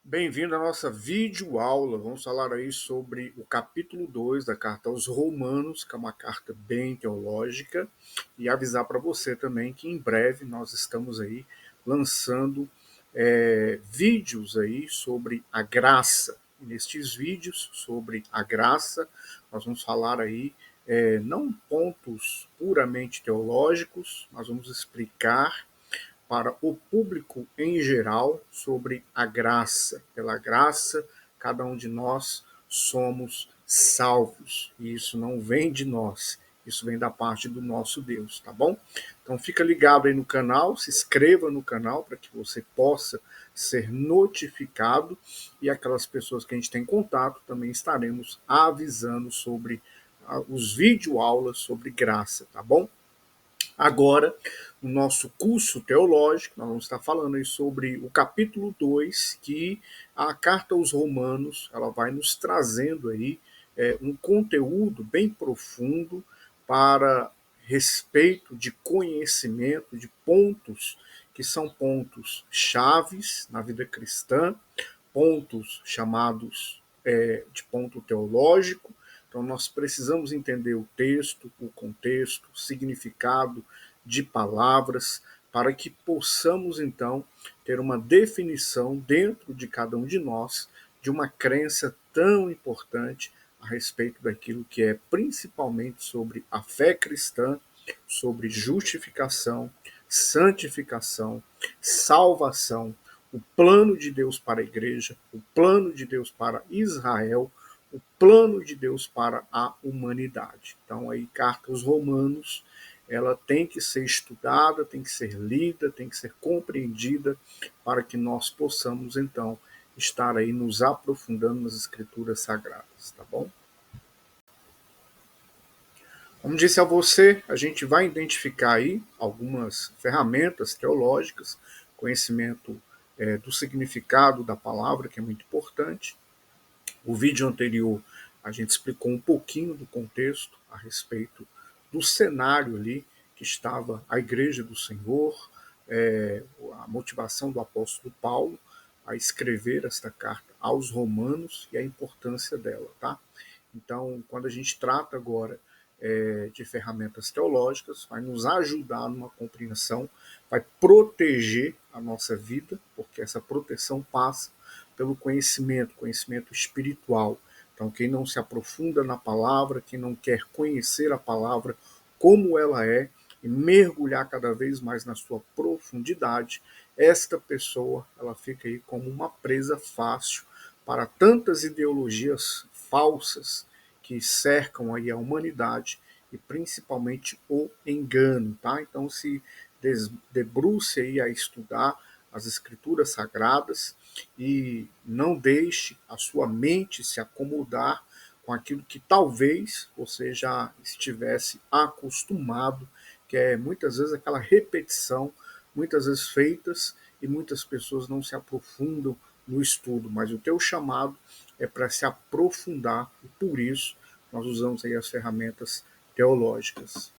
Bem-vindo à nossa videoaula. Vamos falar aí sobre o capítulo 2 da carta aos Romanos, que é uma carta bem teológica, e avisar para você também que em breve nós estamos aí lançando vídeos aí sobre a graça. E nestes vídeos sobre a graça, nós vamos falar aí não pontos puramente teológicos, nós vamos explicar para o público em geral sobre a graça. Pela graça, cada um de nós somos salvos. E isso não vem de nós, isso vem da parte do nosso Deus, tá bom? Então fica ligado aí no canal, se inscreva no canal para que você possa ser notificado e aquelas pessoas que a gente tem contato também estaremos avisando sobre os videoaulas sobre graça, tá bom? Agora, no nosso curso teológico, nós vamos estar falando aí sobre o capítulo 2, que a carta aos Romanos, ela vai nos trazendo aí um conteúdo bem profundo para respeito de conhecimento, de pontos que são pontos chaves na vida cristã, pontos chamados de ponto teológico. Então, nós precisamos entender o texto, o contexto, o significado de palavras, para que possamos, então, ter uma definição dentro de cada um de nós de uma crença tão importante a respeito daquilo que é principalmente sobre a fé cristã, sobre justificação, santificação, salvação, o plano de Deus para a igreja, o plano de Deus para Israel, o plano de Deus para a humanidade. Então, aí, carta aos Romanos, ela tem que ser estudada, tem que ser lida, tem que ser compreendida para que nós possamos, então, estar aí nos aprofundando nas escrituras sagradas, tá bom? Como disse a você, a gente vai identificar aí algumas ferramentas teológicas, conhecimento do significado da palavra, que é muito importante. O vídeo anterior a gente explicou um pouquinho do contexto a respeito do cenário ali que estava a Igreja do Senhor, a motivação do apóstolo Paulo a escrever esta carta aos Romanos e a importância dela, tá? Então, quando a gente trata agora de ferramentas teológicas, vai nos ajudar numa compreensão, vai proteger a nossa vida, porque essa proteção passa pelo conhecimento, conhecimento espiritual. Então, quem não se aprofunda na palavra, quem não quer conhecer a palavra como ela é e mergulhar cada vez mais na sua profundidade, esta pessoa ela fica aí como uma presa fácil para tantas ideologias falsas que cercam aí a humanidade e principalmente o engano, tá? Então se debruce aí a estudar as escrituras sagradas e não deixe a sua mente se acomodar com aquilo que talvez você já estivesse acostumado, que é muitas vezes aquela repetição, muitas vezes feitas, e muitas pessoas não se aprofundam no estudo, mas o teu chamado é para se aprofundar, e por isso nós usamos aí as ferramentas teológicas.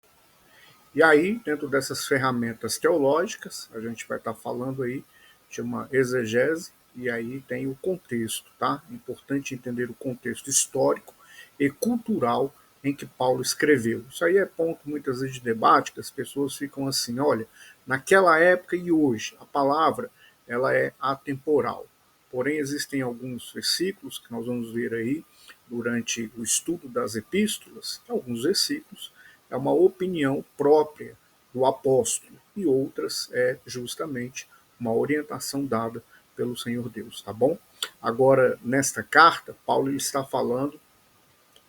E aí, dentro dessas ferramentas teológicas, a gente vai estar falando aí de uma exegese, e aí tem o contexto, tá? É importante entender o contexto histórico e cultural em que Paulo escreveu. Isso aí é ponto muitas vezes de debate, que as pessoas ficam assim, olha, naquela época e hoje, a palavra ela é atemporal. Porém, existem alguns versículos que nós vamos ver aí durante o estudo das epístolas, alguns versículos é uma opinião própria do apóstolo e outras é justamente uma orientação dada pelo Senhor Deus, tá bom? Agora, nesta carta, Paulo está falando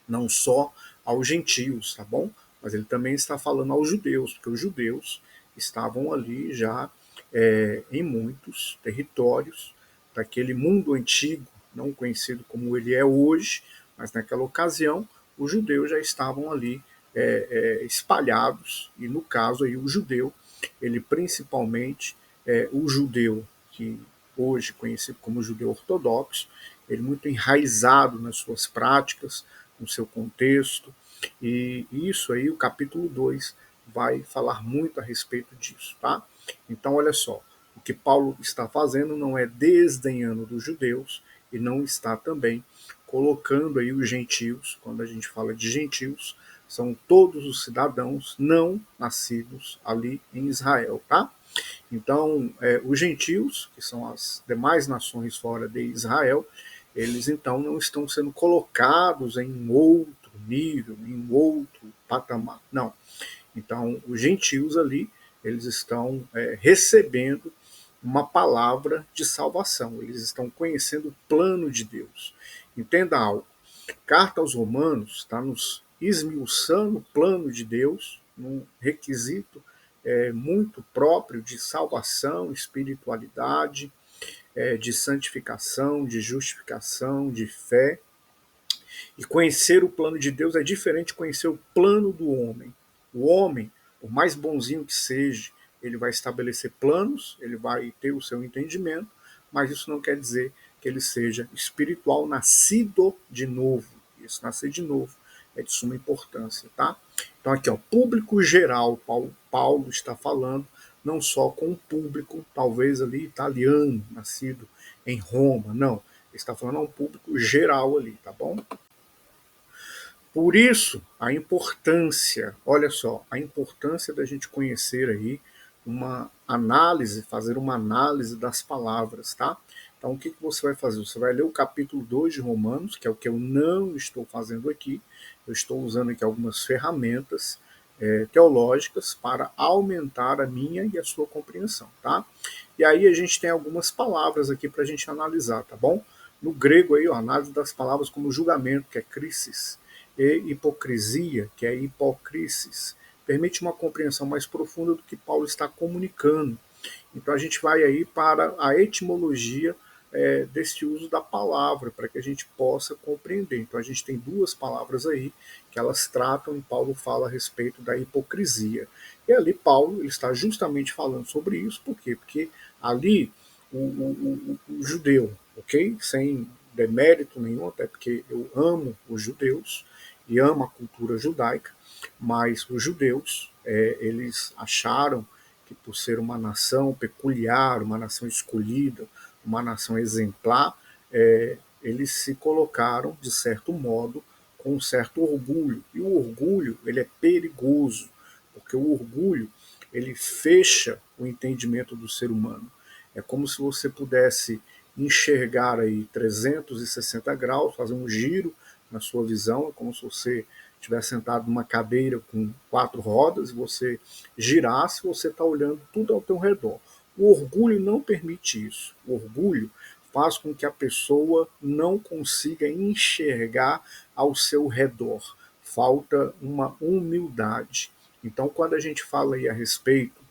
não só aos gentios, tá bom? Mas ele também está falando aos judeus, porque os judeus estavam ali já em muitos territórios daquele mundo antigo, não conhecido como ele é hoje, mas naquela ocasião os judeus já estavam ali espalhados, e no caso aí o judeu, ele principalmente o judeu que hoje conhecido como judeu ortodoxo, ele muito enraizado nas suas práticas, no seu contexto, e isso aí, o capítulo 2 vai falar muito a respeito disso, tá? Então, olha só, o que Paulo está fazendo não é desdenhando dos judeus e não está também colocando aí os gentios, quando a gente fala de gentios, são todos os cidadãos não nascidos ali em Israel, tá? Então, os gentios, que são as demais nações fora de Israel, eles então não estão sendo colocados em um outro nível, em um outro patamar. Não. Então, os gentios ali, eles estão recebendo uma palavra de salvação, eles estão conhecendo o plano de Deus. Entenda algo, Carta aos Romanos está nos esmiuçando o plano de Deus, num requisito muito próprio de salvação, espiritualidade, de santificação, de justificação, de fé. E conhecer o plano de Deus é diferente de conhecer o plano do homem. O homem, por mais bonzinho que seja, ele vai estabelecer planos, ele vai ter o seu entendimento, mas isso não quer dizer que ele seja espiritual, nascido de novo. Isso, nascer de novo, é de suma importância, tá? Então aqui, ó, público geral, Paulo está falando, não só com um público, talvez ali italiano, nascido em Roma, não. Ele está falando a um público geral ali, tá bom? Por isso, a importância, olha só, a importância da gente conhecer aí uma análise, fazer uma análise das palavras, tá? Então, o que, que você vai fazer? Você vai ler o capítulo 2 de Romanos, que é o que eu não estou fazendo aqui. Eu estou usando aqui algumas ferramentas teológicas para aumentar a minha e a sua compreensão, tá? E aí a gente tem algumas palavras aqui para a gente analisar, tá bom? No grego aí, ó, análise das palavras como julgamento, que é crisis, e hipocrisia, que é hipocrisis, permite uma compreensão mais profunda do que Paulo está comunicando. Então a gente vai aí para a etimologia desse uso da palavra, para que a gente possa compreender. Então a gente tem duas palavras aí que elas tratam, e Paulo fala a respeito da hipocrisia. E ali Paulo ele está justamente falando sobre isso, por quê? Porque ali o judeu, ok? Sem demérito nenhum, até porque eu amo os judeus e amo a cultura judaica, mas os judeus, eles acharam que por ser uma nação peculiar, uma nação escolhida, uma nação exemplar, eles se colocaram, de certo modo, com um certo orgulho. E o orgulho ele é perigoso, porque o orgulho ele fecha o entendimento do ser humano. É como se você pudesse enxergar aí 360 graus, fazer um giro na sua visão, é como se você estivesse sentado numa cadeira com 4 rodas e você girasse, você está olhando tudo ao teu redor. O orgulho não permite isso. O orgulho faz com que a pessoa não consiga enxergar ao seu redor. Falta uma humildade. Então, quando a gente fala aí a respeito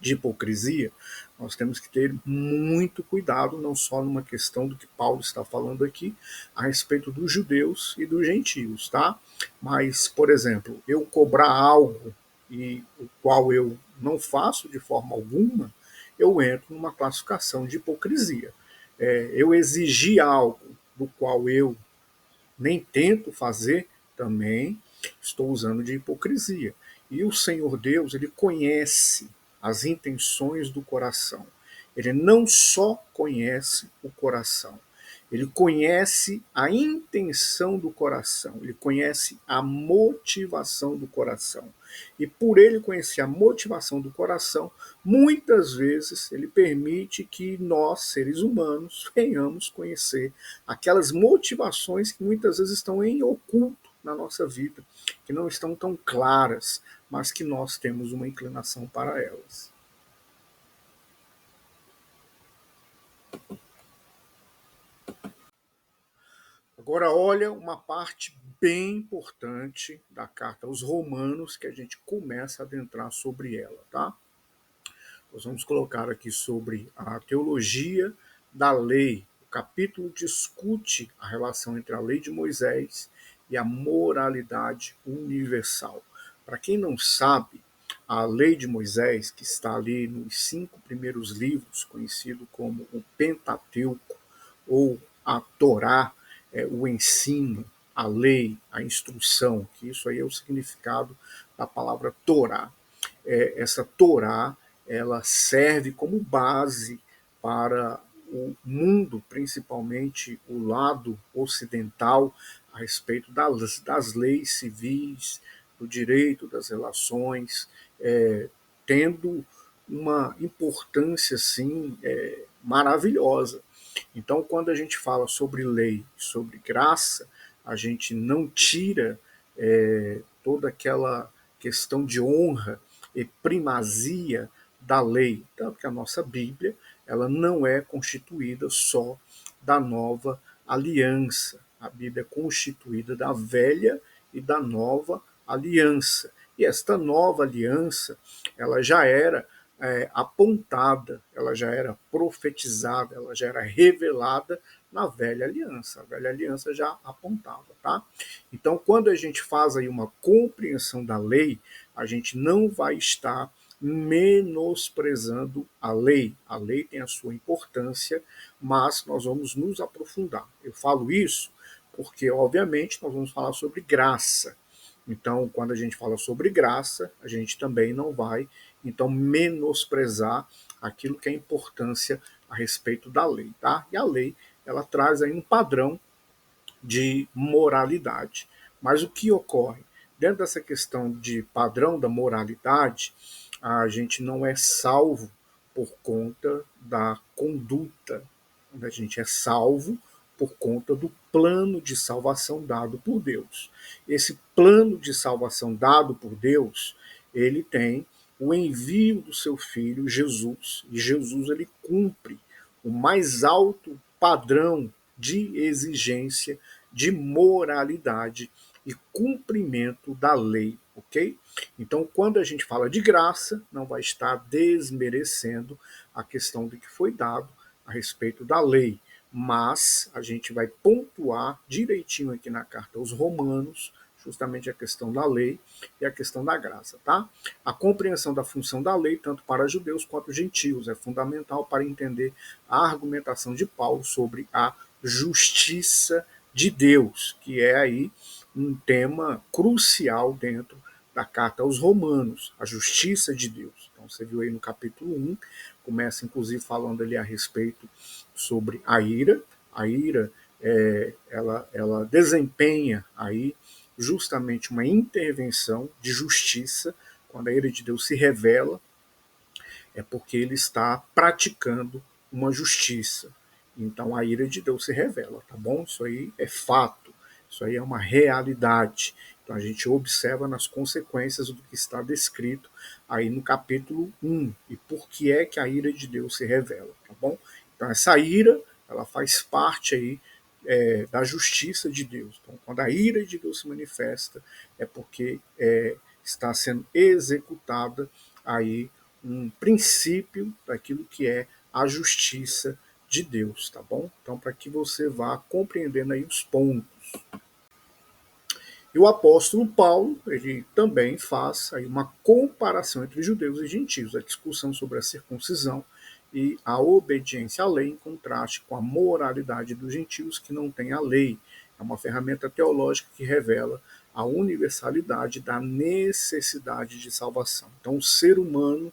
de hipocrisia, nós temos que ter muito cuidado, não só numa questão do que Paulo está falando aqui, a respeito dos judeus e dos gentios, tá? Mas, por exemplo, eu cobrar algo e o qual eu não faço de forma alguma, eu entro numa classificação de hipocrisia. Eu exigir algo do qual eu nem tento fazer, também estou usando de hipocrisia. E o Senhor Deus, ele conhece as intenções do coração. Ele não só conhece o coração, ele conhece a intenção do coração, ele conhece a motivação do coração. E por ele conhecer a motivação do coração, muitas vezes ele permite que nós, seres humanos, venhamos conhecer aquelas motivações que muitas vezes estão em oculto na nossa vida, que não estão tão claras, mas que nós temos uma inclinação para elas. Agora, olha uma parte bem importante da carta aos Romanos que a gente começa a adentrar sobre ela, tá? Nós vamos colocar aqui sobre a teologia da lei. O capítulo discute a relação entre a lei de Moisés e a moralidade universal. Para quem não sabe, a lei de Moisés, que está ali nos 5 primeiros livros, conhecido como o Pentateuco, ou a Torá, o ensino, a lei, a instrução, que isso aí é o significado da palavra Torá. Essa Torá ela serve como base para o mundo, principalmente o lado ocidental, a respeito das leis civis, do direito das relações, tendo uma importância assim maravilhosa. Então, quando a gente fala sobre lei, sobre graça, a gente não tira toda aquela questão de honra e primazia da lei, tanto que a nossa Bíblia ela não é constituída só da nova aliança. A Bíblia é constituída da velha e da nova aliança. E esta nova aliança, ela já era apontada, ela já era profetizada, ela já era revelada na velha aliança. A velha aliança já apontava, tá? Então, quando a gente faz aí uma compreensão da lei, a gente não vai estar menosprezando a lei. A lei tem a sua importância, mas nós vamos nos aprofundar. Eu falo isso porque, obviamente, nós vamos falar sobre graça. Então, quando a gente fala sobre graça, a gente também não vai, então, menosprezar aquilo que é importância a respeito da lei, tá? E a lei, ela traz aí um padrão de moralidade. Mas o que ocorre? Dentro dessa questão de padrão da moralidade, a gente não é salvo por conta da conduta. A gente é salvo por conta do plano de salvação dado por Deus. Esse plano de salvação dado por Deus, ele tem o envio do seu filho Jesus, e Jesus ele cumpre o mais alto padrão de exigência, de moralidade e cumprimento da lei, ok? Então, quando a gente fala de graça, não vai estar desmerecendo a questão do que foi dado a respeito da lei, mas a gente vai pontuar direitinho aqui na carta aos Romanos, justamente a questão da lei e a questão da graça, tá? A compreensão da função da lei, tanto para judeus quanto gentios, é fundamental para entender a argumentação de Paulo sobre a justiça de Deus, que é aí um tema crucial dentro da carta aos Romanos, a justiça de Deus. Então você viu aí no capítulo 1, começa inclusive falando ali a respeito sobre a ira. A ira ela desempenha aí justamente uma intervenção de justiça. Quando a ira de Deus se revela, é porque ele está praticando uma justiça. Então a ira de Deus se revela, tá bom? Isso aí é fato, isso aí é uma realidade. Então a gente observa nas consequências do que está descrito aí no capítulo 1 e por que é que a ira de Deus se revela, tá bom? Então essa ira, ela faz parte aí da justiça de Deus. Então quando a ira de Deus se manifesta, é porque está sendo executada aí um princípio daquilo que é a justiça de Deus, tá bom? Então, para que você vá compreendendo aí os pontos. E o apóstolo Paulo, ele também faz aí uma comparação entre judeus e gentios, a discussão sobre a circuncisão e a obediência à lei em contraste com a moralidade dos gentios que não têm a lei. É uma ferramenta teológica que revela a universalidade da necessidade de salvação. Então, o ser humano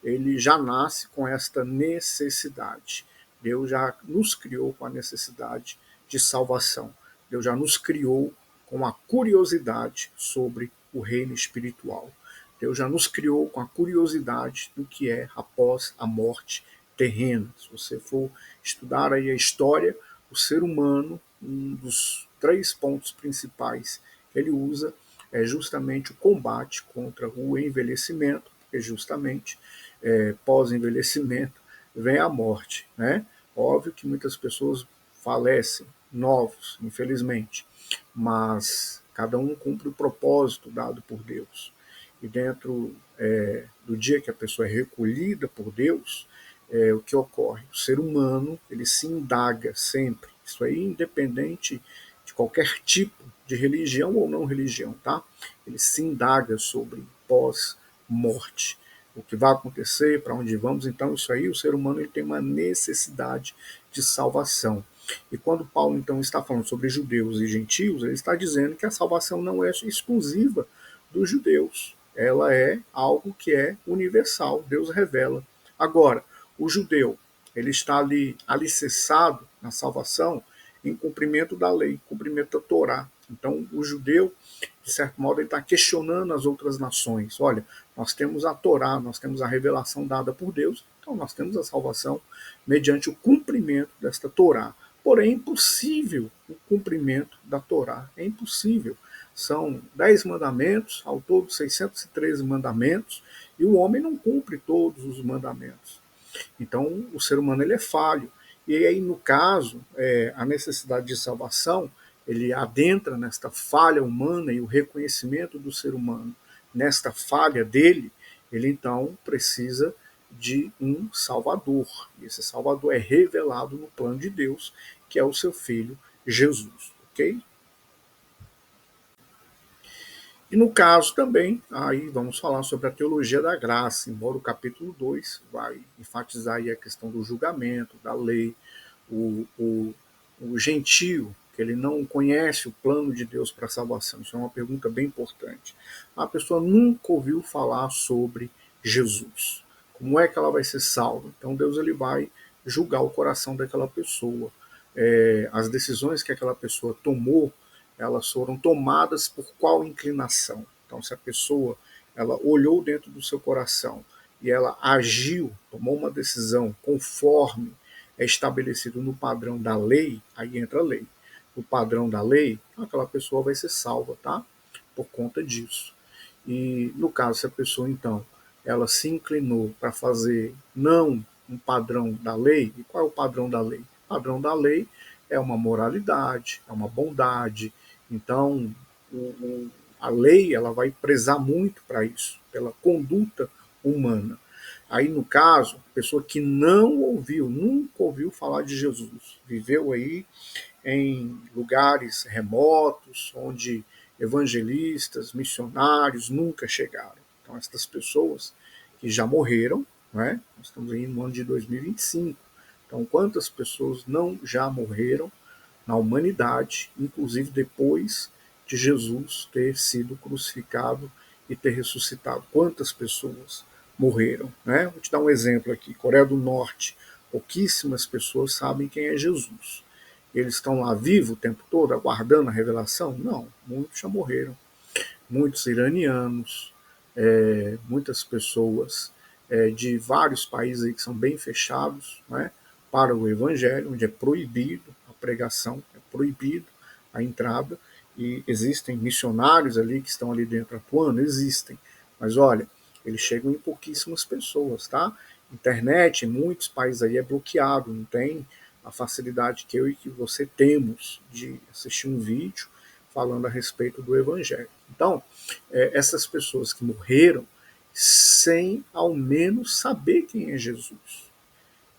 ele já nasce com esta necessidade. Deus já nos criou com a necessidade de salvação. Deus já nos criou com a curiosidade sobre o reino espiritual. Deus já nos criou com a curiosidade do que é após a morte terrena. Se você for estudar aí a história, o ser humano, um dos 3 pontos principais que ele usa é justamente o combate contra o envelhecimento, porque justamente pós-envelhecimento vem a morte, né? Óbvio que muitas pessoas falecem novos, infelizmente, mas cada um cumpre o propósito dado por Deus. E dentro do dia que a pessoa é recolhida por Deus, o que ocorre? O ser humano ele se indaga sempre. Isso aí independente de qualquer tipo de religião ou não religião, tá? Ele se indaga sobre pós-morte, o que vai acontecer, para onde vamos. Então isso aí o ser humano ele tem uma necessidade de salvação. E quando Paulo então está falando sobre judeus e gentios, ele está dizendo que a salvação não é exclusiva dos judeus. ela é algo que é universal, Deus revela. Agora, o judeu, ele está ali alicerçado na salvação em cumprimento da lei, cumprimento da Torá. Então, o judeu, de certo modo, ele está questionando as outras nações. Olha, nós temos a Torá, nós temos a revelação dada por Deus, então nós temos a salvação mediante o cumprimento desta Torá. Porém, é impossível o cumprimento da Torá. É impossível. São 10 mandamentos, ao todo 613 mandamentos, e o homem não cumpre todos os mandamentos. Então, o ser humano ele é falho. E aí, no caso, a necessidade de salvação, ele adentra nesta falha humana e o reconhecimento do ser humano nesta falha dele, ele então precisa de um Salvador. E esse Salvador é revelado no plano de Deus, que é o seu Filho Jesus. Ok? E no caso também, aí vamos falar sobre a teologia da graça, embora o capítulo 2 vai enfatizar aí a questão do julgamento, da lei, o, o, o gentio, que ele não conhece o plano de Deus para a salvação. Isso é uma pergunta bem importante. A pessoa nunca ouviu falar sobre Jesus. Como é que ela vai ser salva? Então Deus ele vai julgar o coração daquela pessoa. As decisões que aquela pessoa tomou, elas foram tomadas por qual inclinação? Então, se a pessoa ela olhou dentro do seu coração e ela agiu, tomou uma decisão conforme é estabelecido no padrão da lei, aí entra a lei. O padrão da lei, aquela pessoa vai ser salva, tá? Por conta disso. E no caso, se a pessoa então ela se inclinou para fazer não um padrão da lei, e qual é o padrão da lei? O padrão da lei é uma moralidade, é uma bondade. Então, a lei ela vai prezar muito para isso, pela conduta humana. Aí, no caso, pessoa que não ouviu, nunca ouviu falar de Jesus, viveu aí em lugares remotos, onde evangelistas, missionários nunca chegaram. Então, essas pessoas que já morreram, né? Nós estamos aí no ano de 2025. Então, quantas pessoas não já morreram na humanidade, inclusive depois de Jesus ter sido crucificado e ter ressuscitado? Quantas pessoas morreram, né? Vou te dar um exemplo aqui. Coreia do Norte, pouquíssimas pessoas sabem quem é Jesus. Eles estão lá vivos o tempo todo, aguardando a revelação? Não, muitos já morreram. Muitos iranianos, muitas pessoas de vários países aí que são bem fechados, né, para o evangelho, onde é proibido a pregação, é proibido a entrada, e existem missionários ali que estão ali dentro atuando, existem, mas olha, eles chegam em pouquíssimas pessoas, tá? Internet em muitos países aí é bloqueado, não tem a facilidade que eu e que você temos de assistir um vídeo falando a respeito do evangelho. Então, essas pessoas que morreram sem ao menos saber quem é Jesus.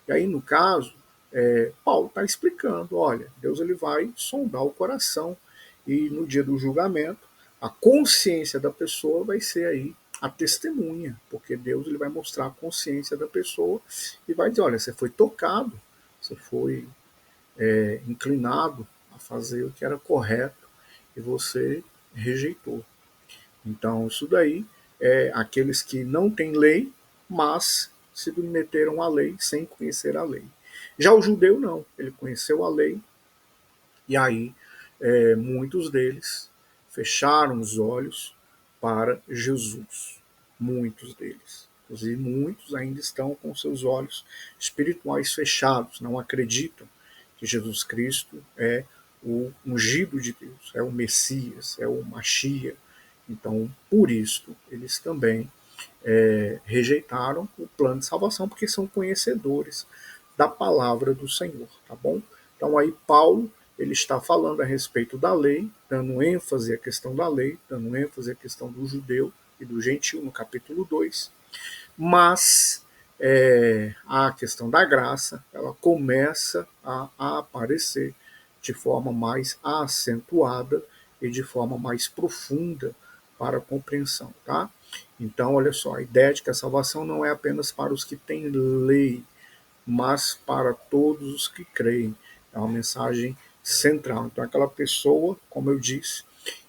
E aí, no caso, Paulo está explicando, olha, Deus ele vai sondar o coração e no dia do julgamento, a consciência da pessoa vai ser aí a testemunha, porque Deus ele vai mostrar a consciência da pessoa e vai dizer, olha, você foi tocado, você foi inclinado a fazer o que era correto e você rejeitou. Então, isso daí é aqueles que não têm lei, mas se submeteram à lei sem conhecer a lei. Já o judeu não, ele conheceu a lei e aí muitos deles fecharam os olhos para Jesus. Muitos deles. Inclusive, muitos ainda estão com seus olhos espirituais fechados, não acreditam que Jesus Cristo é o ungido de Deus, é o Messias, é o Machia. Então, por isso, eles também rejeitaram o plano de salvação, porque são conhecedores da palavra do Senhor, tá bom? Então aí Paulo, ele está falando a respeito da lei, dando ênfase à questão da lei, dando ênfase à questão do judeu e do gentil no capítulo 2, mas a questão da graça, ela começa a aparecer de forma mais acentuada e de forma mais profunda para a compreensão, tá? Então, olha só, a ideia de que a salvação não é apenas para os que têm lei, mas para todos os que creem. É uma mensagem central. Então, aquela pessoa, como eu disse,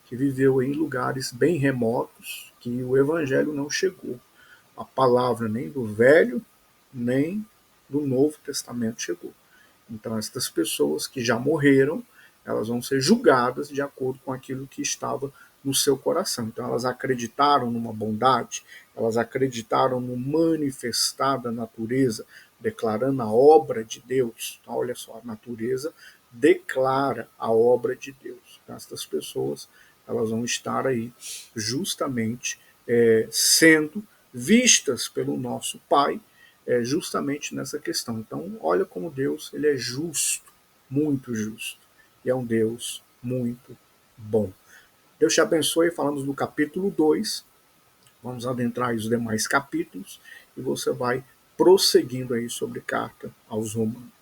que viveu em lugares bem remotos, que o evangelho não chegou. A palavra nem do Velho, nem do Novo Testamento chegou. Então, estas pessoas que já morreram, elas vão ser julgadas de acordo com aquilo que estava no seu coração. Então, elas acreditaram numa bondade, elas acreditaram no manifestar da natureza, declarando a obra de Deus. Então, olha só, a natureza declara a obra de Deus. Então, estas pessoas, elas vão estar aí justamente sendo vistas pelo nosso Pai, justamente nessa questão. Então, olha como Deus ele é justo, muito justo, e é um Deus muito bom. Deus te abençoe. Falamos no capítulo 2. Vamos adentrar os demais capítulos e você vai prosseguindo aí sobre carta aos Romanos.